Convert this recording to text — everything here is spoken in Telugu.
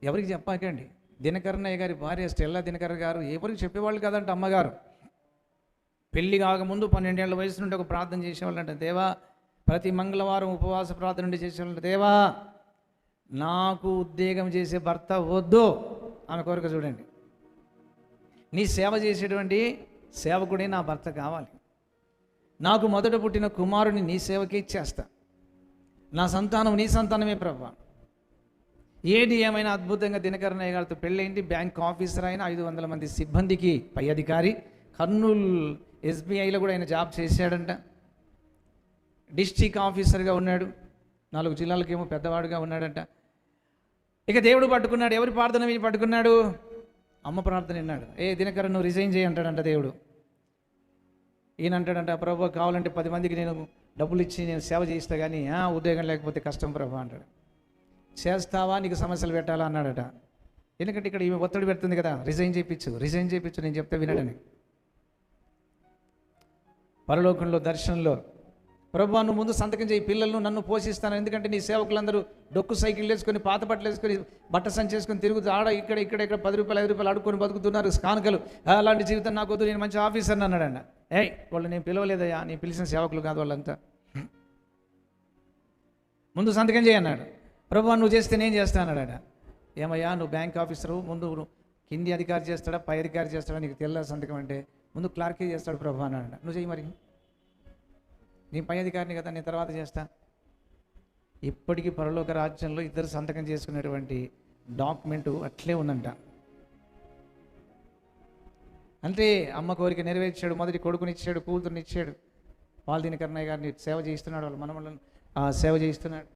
ఎవరికి చెప్పాకండి. దినకరన్నయ్య గారి భార్య స్టెల్లా దినకర్ గారు ఎవరికి చెప్పేవాళ్ళు కాదంట. అమ్మగారు పెళ్లి కాకముందు 12 ఏళ్ల వయసు నుండి ఒక ప్రార్థన చేసేవాళ్ళంట. దేవా, ప్రతి మంగళవారం ఉపవాస ప్రార్థన నుండి చేసేవాళ్ళంట. దేవా, నాకు ఉద్యోగం చేసే భర్త వద్దు. ఆమె కోరిక చూడండి. నీ సేవ చేసేటువంటి సేవకుడే నా భర్త కావాలి. నాకు మొదట పుట్టిన కుమారుని నీ సేవకే ఇచ్చేస్తా. నా సంతానం నీ సంతానమే ప్రభువా. ఏది ఏమైనా అద్భుతంగా దినకరన్నయ్య గారితో పెళ్ళైంది. బ్యాంక్ ఆఫీసర్ అయిన 500 మంది సిబ్బందికి పై అధికారి. కర్నూలు SBIలో కూడా ఆయన జాబ్ చేశాడంట. డిస్ట్రిక్ట్ ఆఫీసర్గా ఉన్నాడు. 4 జిల్లాలకేమో పెద్దవాడుగా ఉన్నాడంట. ఇక దేవుడు పట్టుకున్నాడు. ఎవరి ప్రార్థన విని పట్టుకున్నాడు? అమ్మ ప్రార్థన విన్నాడు. దినకరన్ నువ్వు రిజైన్ చేయి అంటాడంట దేవుడు. ఈయన అంటాడంట, ప్రభు కావాలంటే 10 మందికి నేను డబ్బులు ఇచ్చి నేను సేవ చేయిస్తా, కానీ ఉద్యోగం లేకపోతే కష్టం ప్రభు అంటాడు. చేస్తావా, నీకు సమస్యలు పెట్టాలా అన్నాడట. ఎందుకంటే ఇక్కడ ఈమె ఒత్తిడి పెడుతుంది కదా, రిజైన్ చేయించు నేను చెప్తే వినడని. పరలోకంలో దర్శనంలో, ప్రభువా నువ్వు ముందు సంతకం చేయి, పిల్లలను నన్ను పోషిస్తాను, ఎందుకంటే నీ సేవకులందరూ డొక్కు సైకిల్ వేసుకొని పాత బట్టలు వేసుకొని బట్ట సంచి వేసుకొని తిరుగుతూ ఆడ ఇక్కడ 10 రూపాయలు 5 రూపాయలు అడుక్కొని బతుకుతున్నారు కానుకలు. అలాంటి జీవితం నాకు వద్దు, నేను మంచి ఆఫీసర్ని అన్నాడంట. వాళ్ళు నేను పిలవలేదయ్యా, నేను పిలిచిన సేవకులు కాదు వాళ్ళంతా. ముందు సంతకం చేయి అన్నాడు. ప్రభువా నువ్వు చేస్తే నేను చేస్తా అన్నాడట. ఏమయ్యా నువ్వు బ్యాంక్ ఆఫీసరు, ముందు కింది అధికారి చేస్తాడా పై అధికారి చేస్తాడా నీకు తెల్ల సంతకం అంటే, ముందు క్లార్కే చేస్తాడు ప్రభు అన్నాడు. నువ్వు చెయ్యి, మరి నేను పై అధికారిని కదా, నేను తర్వాత చేస్తా. ఇప్పటికీ పరలోక రాజ్యంలో ఇద్దరు సంతకం చేసుకునేటువంటి డాక్యుమెంటు అట్లే ఉందంట. అంటే అమ్మ కోరిక నెరవేర్చాడు. మొదటి కొడుకునిచ్చాడు, కూతురునిచ్చాడు. దినకరన్నయ్య గారిని సేవ చేయిస్తున్నాడు. వాళ్ళ మనవలను సేవ చేయిస్తున్నాడు.